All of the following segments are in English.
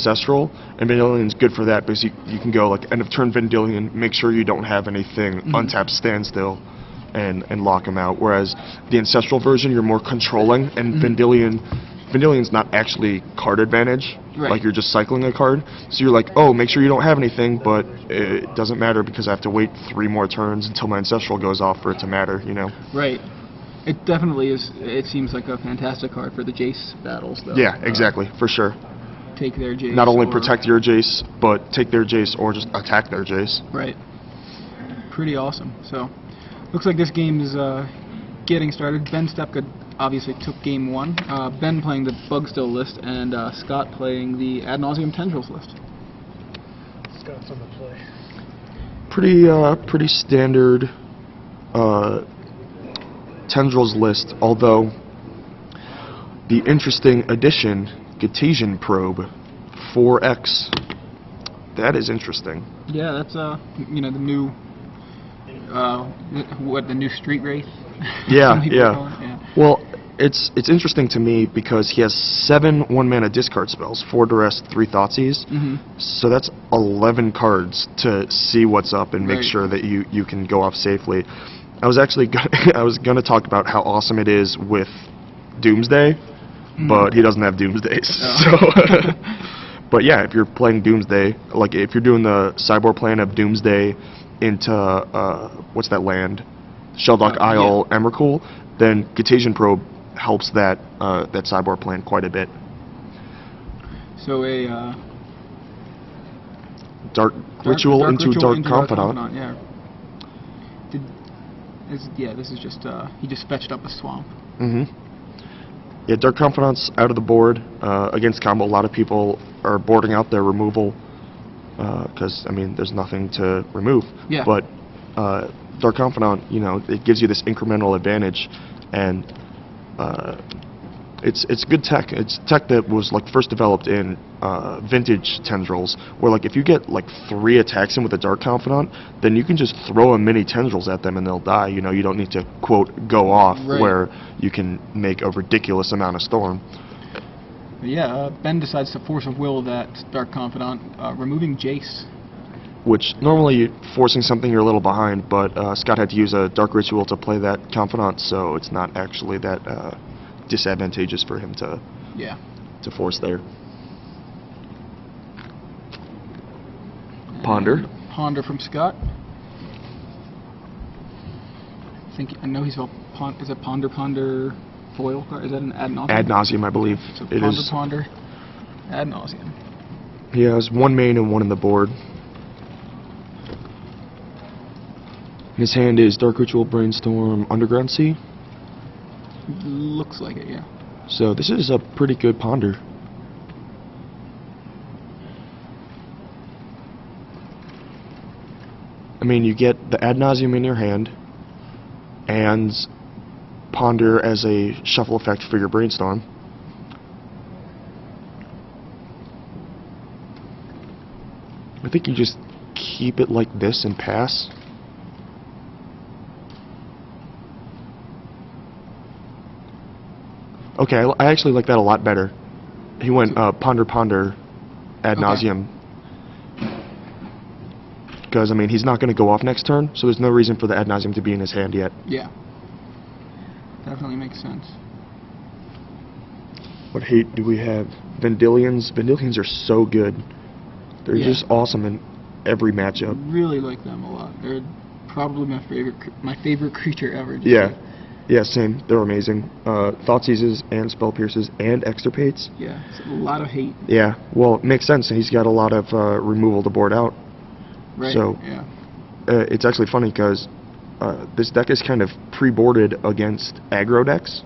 Ancestral, and Vendillion's good for that because you can go like end of turn Vendillion, make sure you don't have anything, untap Standstill, and lock him out. Whereas the Ancestral version, you're more controlling, and Vendillion's not actually card advantage, like you're just cycling a card. So you're like, oh, make sure you don't have anything, but it doesn't matter because I have to wait 3 more turns until my Ancestral goes off for it to matter, you know? Right. It definitely is. It seems like a fantastic card for the Jace battles, though. Yeah, exactly, for sure. Take their Jace. Not only protect your Jace, but take their Jace or just attack their Jace. Right. Pretty awesome. So, looks like this game is getting started. Ben Stepka obviously took game 1. Ben playing the Bugstill list, and Scott playing the Ad Nauseam Tendrils list. Scott's on the play. Pretty standard Tendrils list, although the interesting addition, Cartesian Probe, 4X. That is interesting. Yeah, that's you know, the new the new Street Wraith. Yeah, yeah. Well, it's interesting to me because he has 7 1-mana discard spells, 4 Duress, 3 Thoughtseize. So that's 11 cards to see what's up and make sure that you can go off safely. I was actually gonna talk about how awesome it is with Doomsday, but he doesn't have Doomsdays. So, but yeah, if you're playing Doomsday, like if you're doing the sideboard plan of Doomsday into what's that land, Sheldock Isle, Emrakul, then Cartesian Probe helps that that sideboard plan quite a bit. So a Dark Ritual into Dark Confidant. Yeah. This is just he just fetched up a swamp. Yeah, Dark Confidant's out of the board against combo. A lot of people are boarding out their removal because I mean there's nothing to remove. Yeah. But Dark Confidant, you know, it gives you this incremental advantage, and it's good tech. It's tech that was like first developed in vintage Tendrils, where like if you get like 3 attacks in with a Dark Confidant, then you can just throw a mini Tendrils at them and they'll die. You know, you don't need to quote go off where you can make a ridiculous amount of storm. Yeah, Ben decides to force of will that Dark Confidant, removing Jace. Which normally forcing something you're a little behind, but Scott had to use a Dark Ritual to play that Confidant, so it's not actually that disadvantageous for him to force there. Ponder. Ponder from Scott. I know he's all is it Ponder foil card? Is that an Ad Nauseam? Ad Nauseam, I believe. So it is. Ponder, Ad Nauseam. He has 1 main and 1 in the board. His hand is Dark Ritual, Brainstorm, Underground Sea. Looks like it, yeah. So this is a pretty good Ponder. I mean, you get the Ad Nauseam in your hand, and Ponder as a shuffle effect for your Brainstorm. I think you just keep it like this and pass. Okay, I actually like that a lot better. He went Ponder, Ponder, Ad Nauseam. Because, I mean, he's not going to go off next turn, so there's no reason for the Ad Nauseam to be in his hand yet. Yeah. Definitely makes sense. What hate do we have? Vendillions. Vendillions are so good. They're just awesome in every matchup. I really like them a lot. They're probably my favorite creature ever. Yeah, same. They're amazing. Thoughtseizes and Spell Pierces and Extirpates. Yeah, it's a lot of hate. Yeah, well, it makes sense. He's got a lot of removal to board out. Right, so, yeah. It's actually funny because this deck is kind of pre-boarded against aggro decks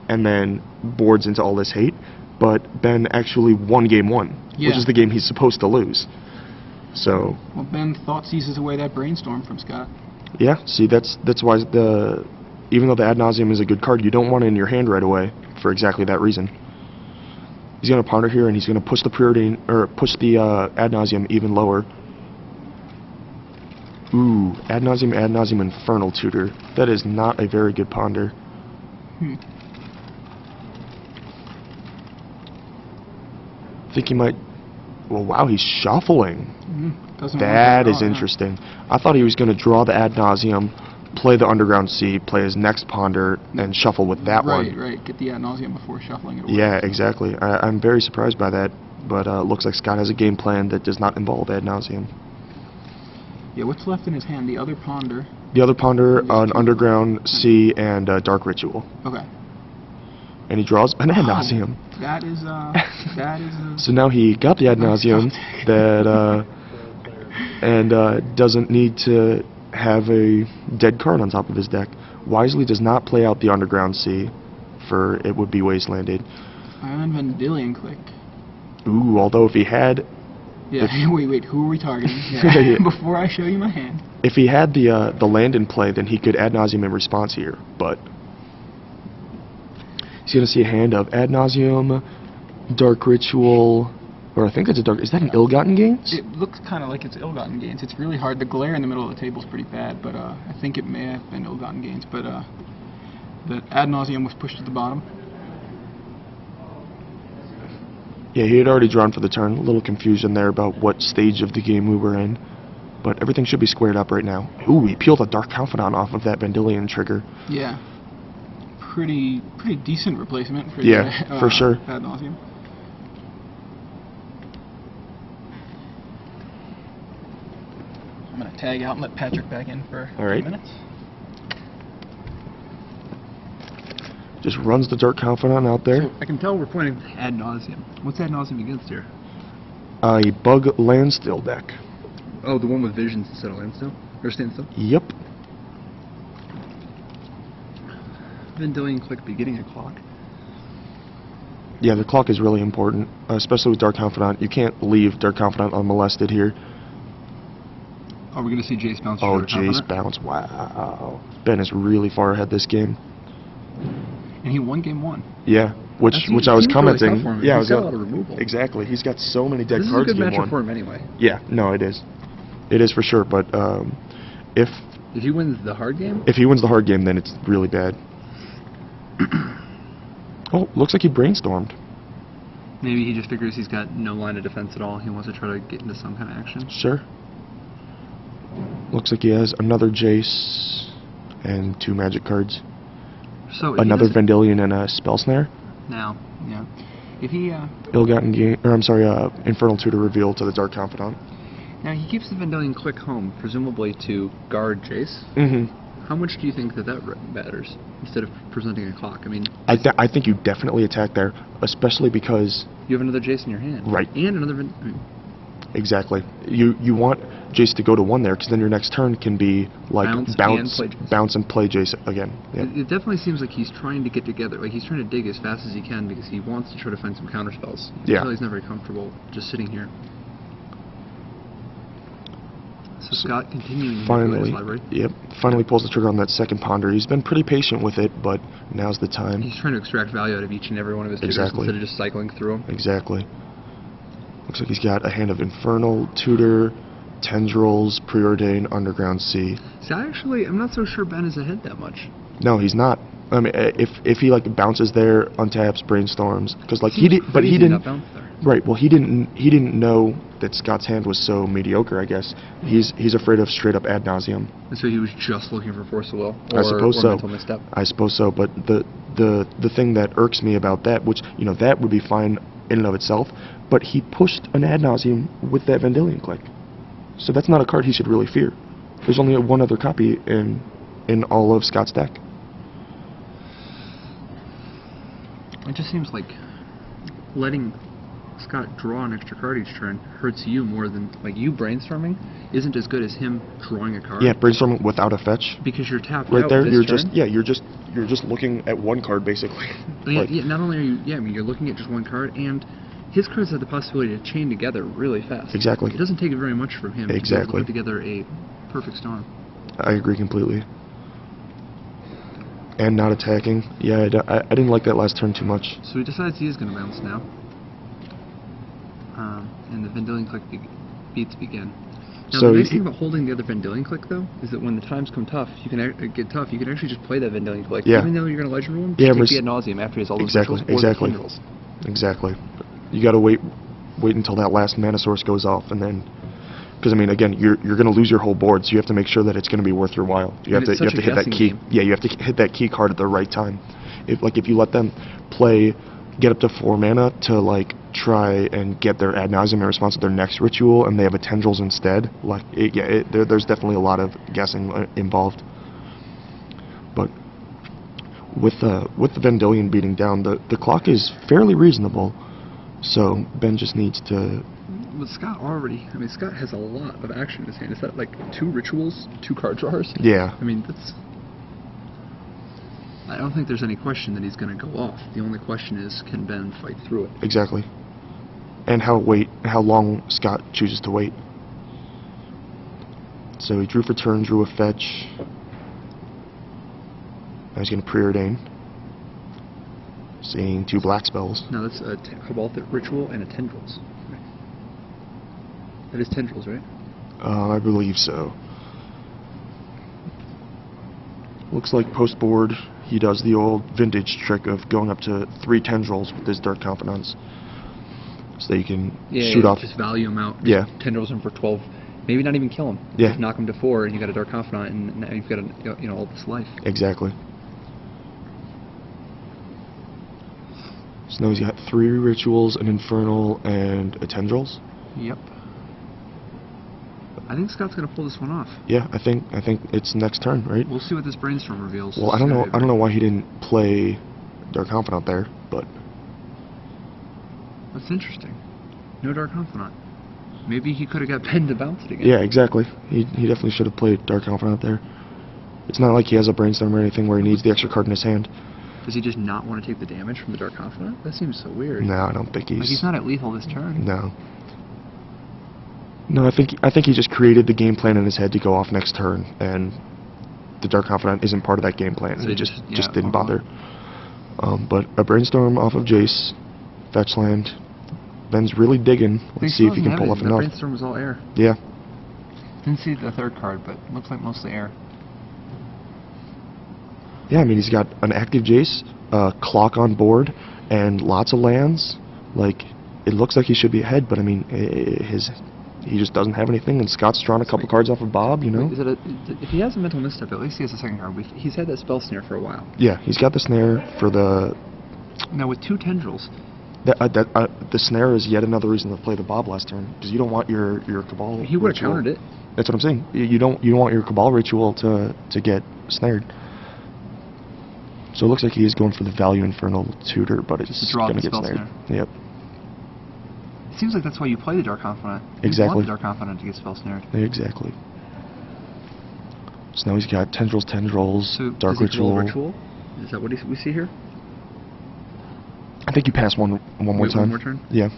and then boards into all this hate, but Ben actually won game 1, which is the game he's supposed to lose. So... Well, Ben Thoughtseizes away that Brainstorm from Scott. Yeah, see, that's why even though the Ad Nauseam is a good card, you don't want it in your hand right away for exactly that reason. He's going to Ponder here, and he's going to push the Preordain, or push the Ad Nauseam even lower. Ooh, Ad Nauseam, Infernal Tutor. That is not a very good Ponder. I think he might Well, wow, he's shuffling. Doesn't That want is to, interesting. I thought he was going to draw the ad nauseum, play the underground C, play his next ponder, and shuffle with that one. Right. Get the ad nauseum before shuffling it away. Yeah, exactly. I'm very surprised by that, but looks like Scott has a game plan that does not involve ad nauseum. Yeah, what's left in his hand? The other ponder. The other ponder, an underground C, and a dark ritual. Okay. And he draws an ad nauseum. That is So now he got the ad nauseum that and doesn't need to have a dead card on top of his deck. Wisely does not play out the underground C, for it would be wastelanded. Iron Vendilion Click. Ooh, although if he had, Yeah. Wait. Who are we targeting? Yeah. Before I show you my hand. if he had the land in play, then he could ad nauseum in response here. But he's gonna see a hand of ad nauseum, dark ritual. Or I think it's a dark. Is that an ill-gotten gains? It looks kind of like it's ill-gotten gains. It's really hard. The glare in the middle of the table is pretty bad, but I think it may have been ill-gotten gains. But the ad nauseum was pushed to the bottom. Yeah, he had already drawn for the turn. A little confusion there about what stage of the game we were in. But everything should be squared up right now. Ooh, he peeled a Dark Confidant off of that Vendilion trigger. Yeah. Pretty decent replacement for for sure. ad nauseum. I'm going to tag out and let Patrick back in for All right. 2 minutes. Just runs the Dark Confidant out there. So I can tell we're pointing ad nauseum. What's ad nauseum against here? A bug landstill deck. Oh, the one with visions instead of landstill? Or standstill? Yep. Vendilion Click beginning a clock. Yeah, the clock is really important, especially with Dark Confidant. You can't leave Dark Confidant unmolested here. Are we going to see Jace bounce? Oh, Jace bounce. Wow. Ben is really far ahead this game. And he won game 1. Yeah, which I was really commenting. tough for him. Yeah, I He's was got a lot of removal. Exactly. He's got so many dead This cards is a good game matchup 1. for him anyway. Yeah, no, it is. It is for sure, but if he wins the hard game? if he wins the hard game, then it's really bad. Oh, looks like he brainstormed. Maybe he just figures he's got no line of defense at all. He wants to try to get into some kind of action. Sure. Looks like he has another Jace and 2 magic cards. So Another Vendilion and a Spell Snare. Now, Yeah. If he Ill-gotten gain, or I'm sorry, Infernal Tutor reveal to the Dark Confidant. now he keeps the Vendilion Click home, presumably to guard Jace. Mm-hmm. How much do you think that matters instead of presenting a clock? I mean, I think you definitely attack there, especially because you have another Jace in your hand. Right. And another exactly you want Jace to go to 1 there, because then your next turn can be like bounce and play Jace again. Yeah. It definitely seems like he's trying to get together. Like he's trying to dig as fast as he can because he wants to try to find some counter spells. Yeah. He's not very comfortable just sitting here. So Scott continuing to Finally, his library. yep, finally pulls the trigger on that second ponder. He's been pretty patient with it, but now's the time. He's trying to extract value out of each and every one of his triggers instead of just cycling through them. Exactly. Looks like he's got a hand of Infernal Tutor, Tendrils, Preordain, Underground C. See, I'm not so sure Ben is ahead that much. No, he's not. I mean, if he like bounces there, untaps, brainstorms, because like he did, but he Crazy didn't. not bounce there. Right. Well, he didn't know that Scott's hand was so mediocre. I guess he's afraid of straight up ad nauseum. And so he was just looking for force of will, I suppose or so. mental misstep. I suppose so. But the thing that irks me about that, which that would be fine in and of itself, but he pushed an ad nauseum with that Vendilion Click. So that's not a card he should really fear. There's only one other copy in all of Scott's deck. It just seems like letting Scott draw an extra card each turn hurts you more than, like, you brainstorming isn't as good as him drawing a card. Yeah, brainstorming without a fetch. Because you're tapped Right out there, this you're turn. you're just looking at one card basically. Like, Yeah, not only are you, I mean, you're looking at just one card, and his cards have the possibility to chain together really fast. Exactly. It doesn't take very much from him to be able Exactly. to put together a perfect storm. I agree completely. And not attacking. Yeah, I didn't like that last turn too much. So he decides he is going to bounce now. And the Vendilion Click beats begin. Now, So the nice he- thing about holding the other Vendilion Click, though, is that when the times come tough, you can get tough. You can actually just play that Vendilion Click, Yeah. even though you're going to legend rule him. Yeah, Just but take the ad nauseam after he has all those exactly, rituals or the exactly. funerals. Exactly. You gotta wait wait until that last mana source goes off, and then, because I mean, again, you're going to lose your whole board, so you have to make sure that it's going to be worth your while. You have to hit that key. Yeah, you have to hit that key card at the right time. If you let them get up to 4 mana to like try and get their ad nauseam in response to their next ritual, and they have a tendrils instead, there's definitely a lot of guessing involved. But with the Vendilion beating down, the clock is fairly reasonable. So Ben just needs to. But Scott has a lot of action in his hand. Is that like 2 rituals, 2 card drawers? Yeah. I mean, I don't think there's any question that he's going to go off. The only question is, can Ben fight through it? Exactly. And how long Scott chooses to wait. So he drew for turn, drew a fetch. Now he's going to preordain. Seeing 2 black spells. No, that's a Cabal Ritual and a Tendrils. Right. That is Tendrils, right? I believe so. Looks like post board he does the old vintage trick of going up to 3 tendrils with his Dark Confidants, so that you can shoot off. Just value him out. Yeah. Tendrils him for 12. Maybe not even kill him. Yeah. Just knock him to 4, and you got a Dark Confidant, and now you've got all this life. Exactly. So now he's got 3 rituals, an infernal, and a tendrils. Yep. I think Scott's gonna pull this one off. Yeah, I think it's next turn, right? We'll see what this brainstorm reveals. Well, I don't know why he didn't play Dark Confidant there, but that's interesting. No Dark Confidant. Maybe he could have got Ben to bounce it again. Yeah, exactly. He definitely should have played Dark Confidant there. It's not like he has a brainstorm or anything where he needs the extra card in his hand. Does he just not want to take the damage from the Dark Confidant? That seems so weird. No, I don't think he's not at lethal this turn. No. No, I think he just created the game plan in his head to go off next turn, and the Dark Confidant isn't part of that game plan, and he just didn't bother. But a brainstorm off of Jace, fetch land. Ben's really digging. Let's see if he can pull off enough. The brainstorm was all air. Yeah. Didn't see the 3rd card, but looks like mostly air. Yeah, I mean, he's got an active Jace, clock on board, and lots of lands. Like, it looks like he should be ahead, but I mean, he just doesn't have anything, and Scott's drawn a couple cards off of Bob, you know? If he has a mental misstep, at least he has a 2nd card. He's had that spell snare for a while. Yeah, he's got the snare for the... Now, with 2 tendrils... the snare is yet another reason to play the Bob last turn, because you don't want your Cabal He would have countered it. That's what I'm saying. You don't want your Cabal ritual to get snared. So it looks like he is going for the value Infernal Tutor, but it's going to get snared. Yep. It seems like that's why you play the Dark Confidant. Exactly. You want the Dark Confidant to get spell snared. Exactly. So now he's got Tendrils, so Dark Ritual. Is that what we see here? I think you pass one more time. One more turn? Yeah.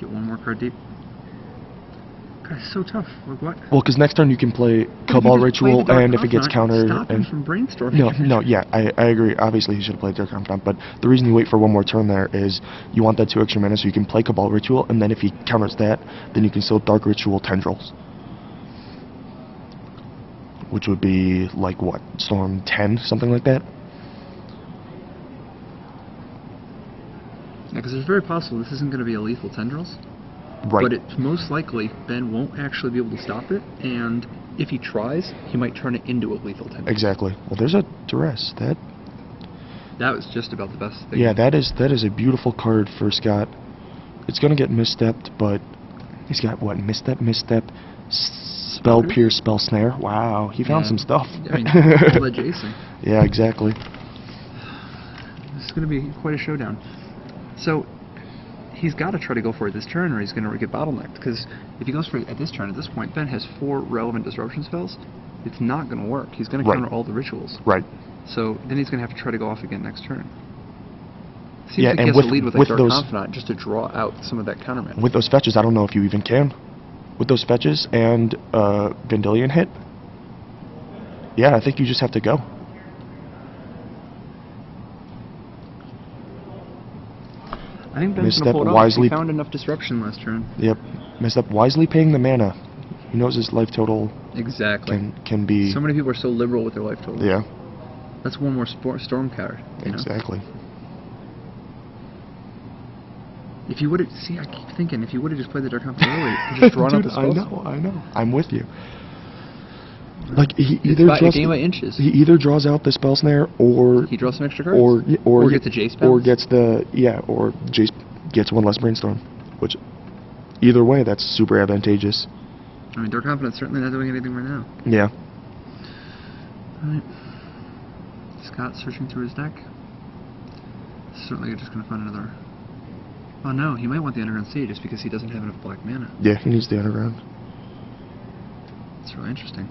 Get 1 more card deep. God, it's so tough. Like what? Well, because next turn you can play Cabal Ritual, and if it gets countered... Stop him from brainstorming. No, yeah, I agree. Obviously, he should have played Dark Confidant, but the reason you wait for 1 more turn there is you want that 2 extra mana so you can play Cabal Ritual, and then if he counters that, then you can still Dark Ritual Tendrils. Which would be, like, what? Storm 10? Something like that? Yeah, because it's very possible this isn't going to be a lethal Tendrils. Right. But it's most likely Ben won't actually be able to stop it, and if he tries, he might turn it into a lethal Tendrils. Exactly. Well, there's a Duress. That was just about the best thing. Yeah, that is a beautiful card for Scott. It's going to get misstepped, but he's got, what, misstep, spell pierce, spell snare. Wow, he found some stuff. I mean, all that Jason. Yeah, exactly. This is going to be quite a showdown. So, he's got to try to go for it this turn, or he's going to get bottlenecked. Because if he goes for it at this turn, at this point, Ben has 4 relevant disruption spells. It's not going to work. He's going to counter all the rituals. Right. So then he's going to have to try to go off again next turn. Seems yeah, like and he has with, to lead with with Dark those Confidant just to draw out some of that counter mana. With those fetches, I don't know if you even can. With those fetches and Vendilion hit. Yeah, I think you just have to go. I think Ben's going to pull it off. He found enough disruption last turn. Yep. Messed up wisely paying the mana. He knows his life total can be... So many people are so liberal with their life total. Yeah. That's 1 more storm card. Exactly. If you would have, see, I keep thinking, if you would have just played the Dark Confidant early, and just drawn out Dude, the spells. I know. I'm with you. Like he It's either by, draws game by inches. he either draws out the spell snare or He draws some extra cards. or gets a Jace or bounce. gets the or Jace gets one less brainstorm, which either way that's super advantageous. I mean, Dark Confidant's certainly not doing anything right now. Yeah. Alright. Scott searching through his deck. Certainly just going to find another... Oh no, he might want the Underground Sea just because he doesn't have enough black mana. Yeah, he needs the underground. It's really interesting.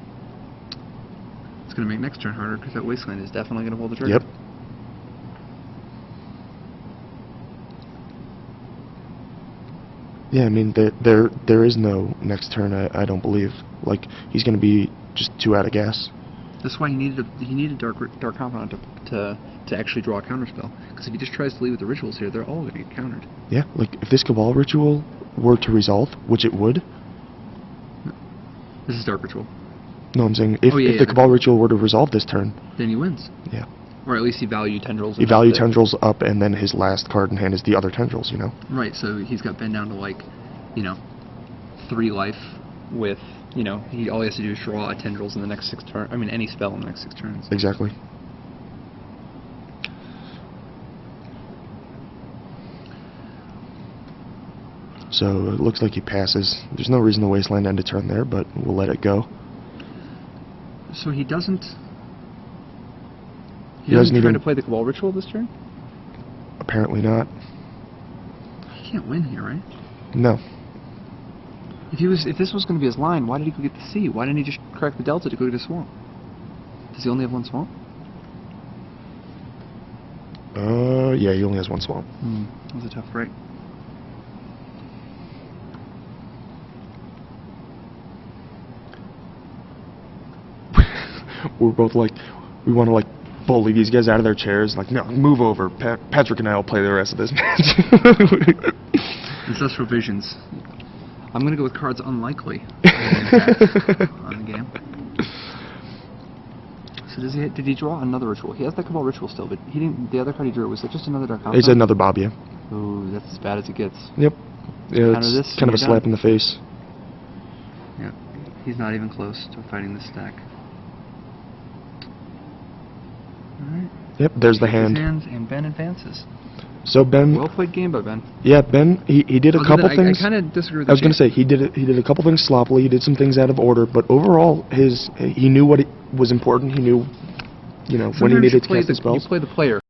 It's going to make next turn harder because that Wasteland is definitely going to pull the trigger. Yep. Yeah, I mean there is no next turn. I don't believe. Like he's going to be just 2 out of gas. That's why he needed Dark Confidant to actually draw a counterspell. Because if he just tries to leave with the rituals here, they're all going to get countered. Yeah, like if this Cabal ritual were to resolve, which it would. This is Dark Ritual. No, I'm saying if the Cabal ritual were to resolve this turn, then he wins. Yeah. Or at least he value tendrils. He value tendrils up, and then his last card in hand is the other tendrils. You know. Right. So he's got Ben down to like, 3 life with. All he has to do is draw a tendrils in the next 6 turns. I mean, any spell in the next 6 turns. Exactly. So it looks like he passes. There's no reason to Wasteland end a turn there, but we'll let it go. So he doesn't. He doesn't doesn't try even to play the Cabal Ritual this turn? Apparently not. He can't win here, right? No. If this was going to be his line, why did he go get the sea? Why didn't he just crack the Delta to go get a swamp? Does he only have 1 swamp? Yeah, he only has 1 swamp. That was a tough break. We're both like, we want to like bully these guys out of their chairs. Like, no, move over. Patrick and I will play the rest of this match. Ancestral Visions. I'm going to go with cards unlikely on the game. So did he draw another ritual? He has that Cabal Ritual still, but he didn't. The other card he drew, was that just another Dark Confidant? It's another Bob, yeah. Ooh, that's as bad as it gets. Yep. Yeah, Counter this, it's kind of a you're slap done. in the face. Yeah, he's not even close to fighting this stack. Alright. Yep, there's the His hand. hands, and Ben advances. So Ben, Well played game by Ben. yeah, Ben, he did a couple things. I kind of disagree with I was going to say he did a couple things sloppily. He did some things out of order, but overall, he knew what was important. He knew, when he needed to cast the spells. You play the player.